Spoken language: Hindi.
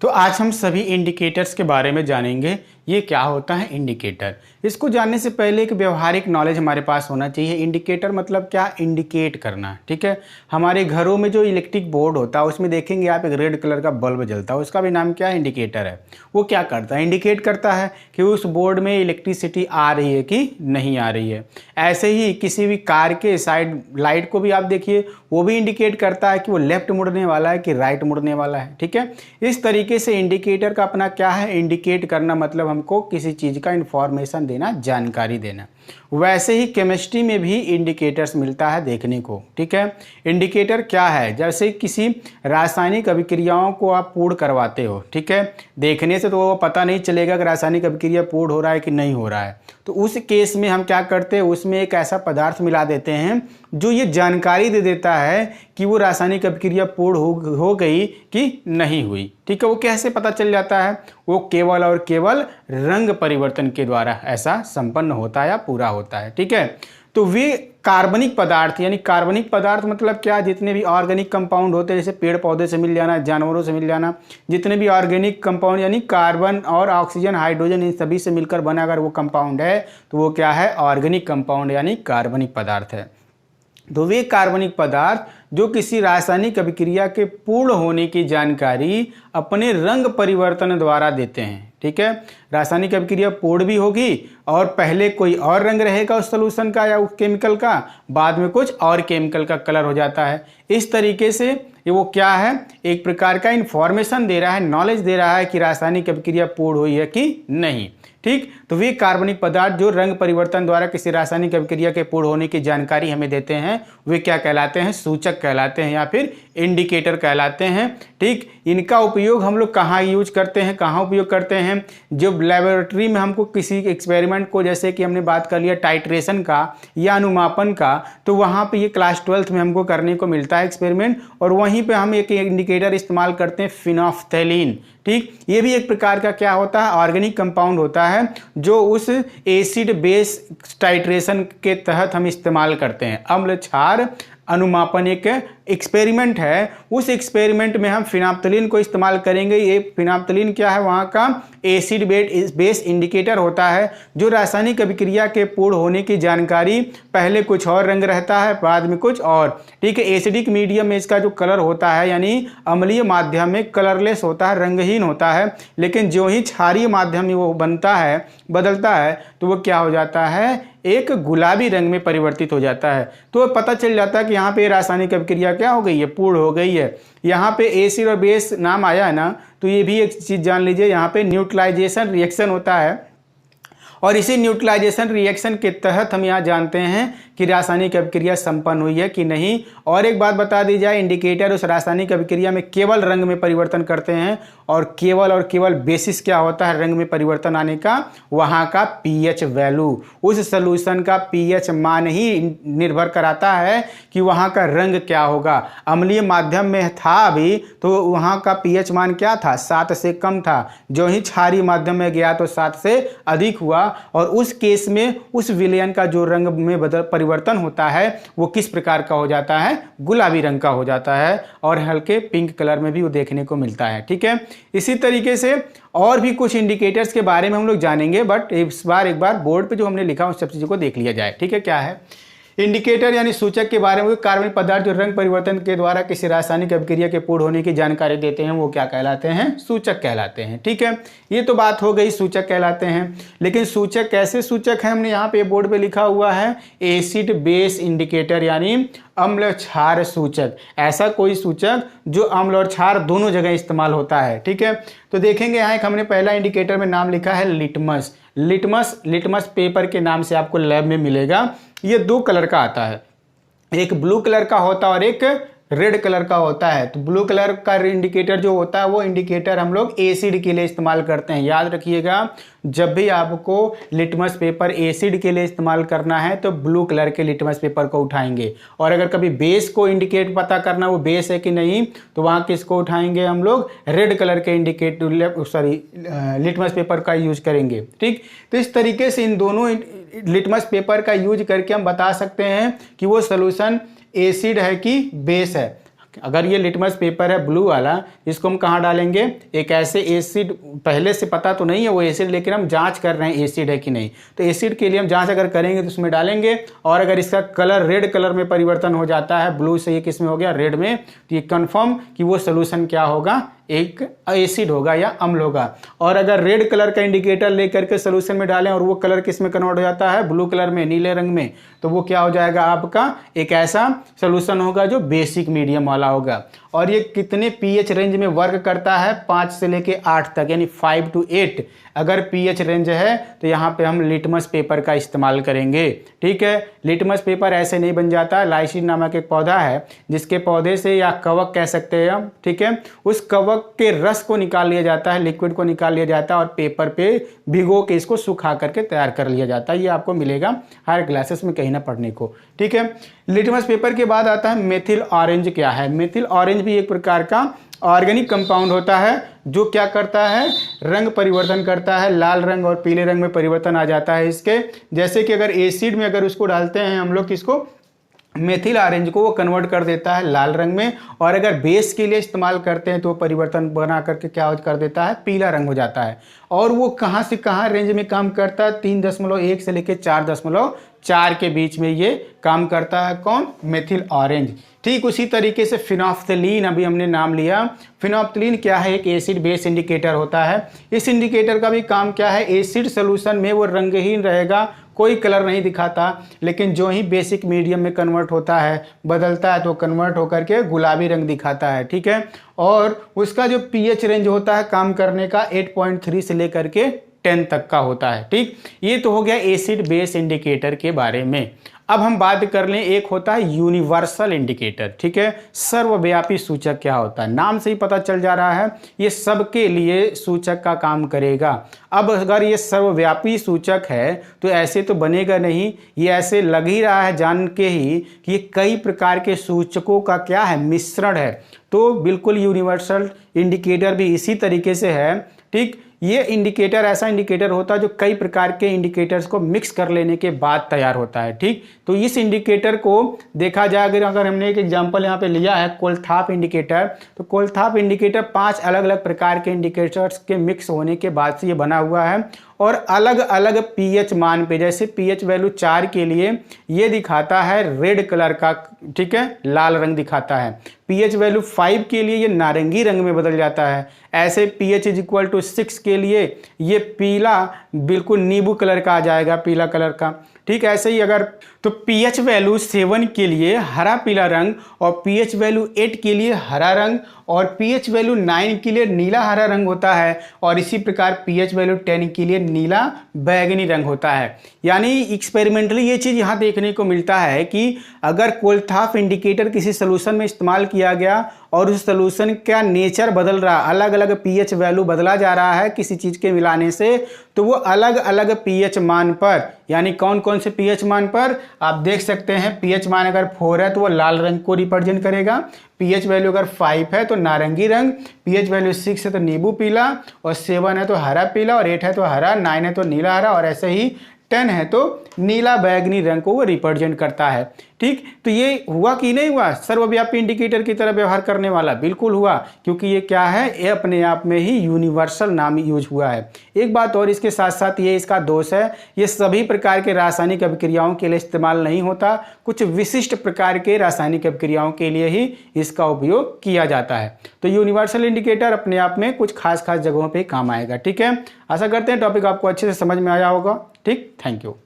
तो आज हम सभी इंडिकेटर्स के बारे में जानेंगे। ये क्या होता है इंडिकेटर? इसको जानने से पहले एक व्यवहारिक नॉलेज हमारे पास होना चाहिए। इंडिकेटर मतलब क्या? इंडिकेट करना। ठीक है, हमारे घरों में जो इलेक्ट्रिक बोर्ड होता है उसमें देखेंगे आप एक रेड कलर का बल्ब जलता है, उसका भी नाम क्या है? इंडिकेटर है। वो क्या करता है? इंडिकेट करता है कि उस बोर्ड में इलेक्ट्रिसिटी आ रही है कि नहीं आ रही है। ऐसे ही किसी भी कार के साइड लाइट को भी आप देखिए, वो भी इंडिकेट करता है कि वो लेफ्ट मुड़ने वाला है कि राइट मुड़ने वाला है। ठीक है, इस तरीके से इंडिकेटर का अपना क्या है? इंडिकेट करना मतलब हमको किसी चीज़ का इंफॉर्मेशन देना, जानकारी देना। वैसे ही केमिस्ट्री में भी इंडिकेटर्स मिलता है देखने को। ठीक है, इंडिकेटर क्या है? जैसे किसी रासायनिक अभिक्रियाओं को आप पूर्ण करवाते हो। ठीक है, देखने से तो वो पता नहीं चलेगा कि रासायनिक अभिक्रिया पूर्ण हो रहा है कि नहीं हो रहा है। तो उस केस में हम क्या करते हैं, उसमें एक ऐसा पदार्थ मिला देते हैं जो ये जानकारी दे देता है कि वो रासायनिक अभिक्रिया पूर्ण हो गई कि नहीं हुई। ठीक है, वो कैसे पता चल जाता है? वो केवल और केवल रंग परिवर्तन के द्वारा ऐसा संपन्न होता है या पूरा होता है। ठीक है, तो वे कार्बनिक पदार्थ, यानी कार्बनिक पदार्थ मतलब क्या? जितने भी ऑर्गेनिक कंपाउंड होते हैं, जैसे पेड़ पौधे से मिल जाना, जानवरों से मिल जाना, जितने भी ऑर्गेनिक कंपाउंड यानी कार्बन और ऑक्सीजन, हाइड्रोजन, इन सभी से मिलकर बना अगर वो कंपाउंड है तो वो क्या है? ऑर्गेनिक कंपाउंड यानी कार्बनिक पदार्थ है। तो वे कार्बनिक पदार्थ जो किसी रासायनिक अभिक्रिया के पूर्ण होने की जानकारी अपने रंग परिवर्तन द्वारा देते हैं। ठीक है, रासायनिक अभिक्रिया पूर्ण भी होगी और पहले कोई और रंग रहेगा उस सॉल्यूशन का या उस केमिकल का, बाद में कुछ और केमिकल का कलर हो जाता है। इस तरीके से ये वो क्या है? एक प्रकार का इंफॉर्मेशन दे रहा है, नॉलेज दे रहा है कि रासायनिक अभिक्रिया पूर्ण हुई है कि नहीं। ठीक, तो वे कार्बनिक पदार्थ जो रंग परिवर्तन द्वारा किसी रासायनिक अभिक्रिया के पूर्ण होने की जानकारी हमें देते हैं, वे क्या कहलाते हैं? सूचक कहलाते हैं या फिर इंडिकेटर कहलाते हैं। ठीक, इनका उपयोग हम लोग कहाँ यूज करते हैं, कहाँ उपयोग करते हैं? जब लेबोरेटरी में हमको किसी एक्सपेरिमेंट को, जैसे कि हमने बात कर लिया टाइट्रेशन का या अनुमापन का, तो वहाँ पे ये क्लास 12th में हमको करने को मिलता है एक्सपेरिमेंट, और वहीं पे हम एक इंडिकेटर इस्तेमाल करते हैं, फिनोफ्थैलीन। ठीक, ये भी एक प्रकार का क्या होता है? ऑर्गेनिक कंपाउंड होता है जो उस एसिड बेस टाइट्रेशन के तहत हम इस्तेमाल करते हैं। अम्ल क्षार अनुमापन एक एक्सपेरिमेंट है, उस एक्सपेरिमेंट में हम फिनाप्थलीन को इस्तेमाल करेंगे। ये फिनाप्थलीन क्या है? वहाँ का एसिड बेस इंडिकेटर होता है जो रासायनिक अभिक्रिया के पूर्ण होने की जानकारी, पहले कुछ और रंग रहता है, बाद में कुछ और। ठीक है, एसिडिक मीडियम में इसका जो कलर होता है, यानी अम्लीय माध्यम में कलरलेस होता है, रंगहीन होता है, लेकिन जो ही क्षारीय माध्यम में वो बनता है, बदलता है, तो वो क्या हो जाता है? एक गुलाबी रंग में परिवर्तित हो जाता है। तो पता चल जाता है कि यहाँ पे रासायनिक अभिक्रिया क्या हो गई है? पूर्ण हो गई है। यहाँ पे एसिड और बेस नाम आया है ना, तो ये भी एक चीज़ जान लीजिए, यहाँ पे न्यूट्रलाइजेशन रिएक्शन होता है, और इसी न्यूट्रलाइजेशन रिएक्शन के तहत हम यहाँ जानते हैं कि रासायनिक अभिक्रिया संपन्न हुई है कि नहीं। और एक बात बता दी जाए, इंडिकेटर उस रासायनिक अभिक्रिया में केवल रंग में परिवर्तन करते हैं, और केवल बेसिस क्या होता है रंग में परिवर्तन आने का? वहाँ का पीएच वैल्यू, उस सॉल्यूशन का पीएच मान ही निर्भर कराता है कि वहाँ का रंग क्या होगा। अम्लीय माध्यम में था अभी, तो वहाँ का पीएच मान क्या था? 7 से कम था। जो ही क्षारीय माध्यम में गया तो 7 से अधिक हुआ, और उस केस में उस विलयन का जो रंग में परिवर्तन होता है वो किस प्रकार का हो जाता है? गुलाबी रंग का हो जाता है, और हल्के पिंक कलर में भी वो देखने को मिलता है। ठीक है, इसी तरीके से और भी कुछ इंडिकेटर्स के बारे में हम लोग जानेंगे, बट इस बार एक बार बोर्ड पे जो हमने लिखा उस सब चीज़ों को देख लिया जाए। ठीक है, क्या है इंडिकेटर? यानी सूचक के बारे में कार्बनिक पदार्थ जो रंग परिवर्तन के द्वारा किसी रासायनिक अभिक्रिया के पूर्ण होने की जानकारी देते हैं, वो क्या कहलाते हैं? सूचक कहलाते हैं। ठीक है, ये तो बात हो गई, सूचक कहलाते हैं। लेकिन सूचक कैसे सूचक है? हमने यहाँ पे बोर्ड पे लिखा हुआ है एसिड बेस इंडिकेटर, यानी अम्ल क्षार सूचक। ऐसा कोई सूचक जो अम्ल और क्षार दोनों जगह इस्तेमाल होता है। ठीक है, तो देखेंगे यहाँ एक हमने पहला इंडिकेटर में नाम लिखा है लिटमस। लिटमस पेपर के नाम से आपको लैब में मिलेगा। ये 2 कलर का आता है, एक ब्लू कलर का होता है और एक रेड कलर का होता है। तो ब्लू कलर का इंडिकेटर जो होता है वो इंडिकेटर हम लोग एसिड के लिए इस्तेमाल करते हैं। याद रखिएगा, जब भी आपको लिटमस पेपर एसिड के लिए इस्तेमाल करना है तो ब्लू कलर के लिटमस पेपर को उठाएंगे, और अगर कभी बेस को इंडिकेट पता करना वो बेस है कि नहीं, तो वहाँ किसको उठाएंगे? हम लोग रेड कलर के लिटमस पेपर का यूज करेंगे। ठीक, तो इस तरीके से इन दोनों लिटमस पेपर का यूज करके हम बता सकते हैं कि वो सोल्यूशन एसिड है कि बेस है। अगर ये लिटमस पेपर है ब्लू वाला, इसको हम कहाँ डालेंगे, एक ऐसे एसिड, पहले से पता तो नहीं है वो एसिड, लेकिन हम जांच कर रहे हैं एसिड है कि नहीं, तो एसिड के लिए हम जांच अगर करेंगे तो उसमें डालेंगे। और अगर इसका कलर रेड कलर में परिवर्तन हो जाता है, ब्लू से ये किस में हो गया, रेड में, तो ये कंफर्म कि वो सोल्यूशन क्या होगा, एक एसिड होगा या अम्ल होगा। और अगर रेड कलर का इंडिकेटर लेकर के सोल्यूशन में डालें और वो कलर किस में कन्वर्ट हो जाता है, ब्लू कलर में, नीले रंग में, तो वो क्या हो जाएगा, आपका एक ऐसा सोल्यूशन होगा जो बेसिक मीडियम वाला होगा। और ये कितने पीएच रेंज में वर्क करता है, 5 से लेके 8 तक, यानी 5 to 8 अगर पीएच रेंज है तो यहाँ पे हम लिटमस पेपर का इस्तेमाल करेंगे। ठीक है, लिटमस पेपर ऐसे नहीं बन जाता। लाइसिन नामक एक पौधा है जिसके पौधे से, या कवक कह सकते हैं हम, ठीक है, उस कवक के रस को निकाल लिया जाता है, लिक्विड को निकाल लिया जाता है और पेपर पे भिगो के इसको सुखा करके तैयार कर लिया जाता है। ये आपको मिलेगा हायर क्लासेस में कहीं ना पढ़ने को। ठीक है, लिटमस पेपर के बाद आता है मेथिल ऑरेंज। क्या है मेथिल ऑरेंज? भी एक प्रकार का ऑर्गेनिक कंपाउंड होता है जो क्या करता है, रंग परिवर्तन करता है, लाल रंग और पीले रंग में परिवर्तन आ जाता है इसके। जैसे कि अगर एसिड में अगर उसको डालते हैं हम लोग, किसको, मेथिल ऑरेंज को, वो कन्वर्ट कर देता है लाल रंग में। और अगर बेस के लिए इस्तेमाल करते हैं तो परिवर्तन बना करके क्या कर देता है, पीला रंग हो जाता है। और वो कहाँ से कहाँ रेंज में काम करता है, 3.1 से लेकर 4.4 के बीच में ये काम करता है। कौन, मेथिल ऑरेंज। ठीक उसी तरीके से फिनोफ्थलीन, अभी हमने नाम लिया। फिनोफ्थलीन क्या है, एक एसिड बेस इंडिकेटर होता है। इस इंडिकेटर का भी काम क्या है, एसिड सोल्यूशन में वो रंगहीन रहेगा, कोई कलर नहीं दिखाता, लेकिन जो ही बेसिक मीडियम में कन्वर्ट होता है, बदलता है, तो कन्वर्ट होकर के गुलाबी रंग दिखाता है। ठीक है, और उसका जो पीएच रेंज होता है काम करने का 8.3 से लेकर के 10 तक का होता है। ठीक, ये तो हो गया एसिड बेस इंडिकेटर के बारे में। अब हम बात कर लें, एक होता है यूनिवर्सल इंडिकेटर। ठीक है, सर्वव्यापी सूचक क्या होता है, नाम से ही पता चल जा रहा है, ये सबके लिए सूचक का काम करेगा। अब अगर ये सर्वव्यापी सूचक है तो ऐसे तो बनेगा नहीं, ये ऐसे लग ही रहा है जान के ही कि ये कई प्रकार के सूचकों का क्या है, मिश्रण है। तो बिल्कुल यूनिवर्सल इंडिकेटर भी इसी तरीके से है। ठीक, ये इंडिकेटर ऐसा इंडिकेटर होता है जो कई प्रकार के इंडिकेटर्स को मिक्स कर लेने के बाद तैयार होता है। ठीक, तो इस इंडिकेटर को देखा जाए, अगर हमने एक एग्जांपल यहाँ पे लिया है कोलथाप इंडिकेटर, तो कोलथाप इंडिकेटर 5 अलग अलग प्रकार के इंडिकेटर्स के मिक्स होने के बाद से ये बना हुआ है। और अलग अलग पीएच मान पे, जैसे पीएच वैल्यू 4 के लिए ये दिखाता है रेड कलर का, ठीक है, लाल रंग दिखाता है। पीएच वैल्यू 5 के लिए ये नारंगी रंग में बदल जाता है। ऐसे पीएच = 6 के लिए ये पीला, बिल्कुल नींबू कलर का आ जाएगा, पीला कलर का। ठीक, ऐसे ही अगर तो पीएच वैल्यू 7 के लिए हरा पीला रंग, और पीएच वैल्यू 8 के लिए हरा रंग, और पीएच वैल्यू 9 के लिए नीला हरा रंग होता है। और इसी प्रकार पीएच वैल्यू 10 के लिए नीला बैगनी रंग होता है। यानी एक्सपेरिमेंटली ये चीज़ यहाँ देखने को मिलता है कि अगर कोलथाप इंडिकेटर किसी सोल्यूशन में इस्तेमाल किया गया और उस सोल्यूशन का नेचर बदल रहा, अलग अलग पीएच वैल्यू बदला जा रहा है किसी चीज़ के मिलाने से, तो वो अलग अलग पीएच मान पर, यानी कौन कौन से पीएच मान पर आप देख सकते हैं, पीएच मान अगर 4 है तो वो लाल रंग को रिप्रेजेंट करेगा, पीएच वैल्यू अगर 5 है तो नारंगी रंग, पीएच वैल्यू 6 है तो नींबू पीला, और 7 है तो हरा पीला, और 8 है तो हरा, 9 है तो नीला हरा, और ऐसे ही 10 है तो नीला बैगनी रंग को वो रिप्रेजेंट करता है। ठीक, तो ये हुआ कि नहीं हुआ, सर्वव्यापी इंडिकेटर की तरह व्यवहार करने वाला, बिल्कुल हुआ, क्योंकि ये क्या है, ये अपने आप में ही यूनिवर्सल नाम यूज हुआ है। एक बात और इसके साथ साथ ये इसका दोष है, ये सभी प्रकार के रासायनिक अभिक्रियाओं के लिए इस्तेमाल नहीं होता, कुछ विशिष्ट प्रकार के रासायनिक अभिक्रियाओं के लिए ही इसका उपयोग किया जाता है। तो यूनिवर्सल इंडिकेटर अपने आप में कुछ खास जगहों पर काम आएगा। ठीक है, आशा करते हैं टॉपिक आपको अच्छे से समझ में आया होगा। ठीक, थैंक यू।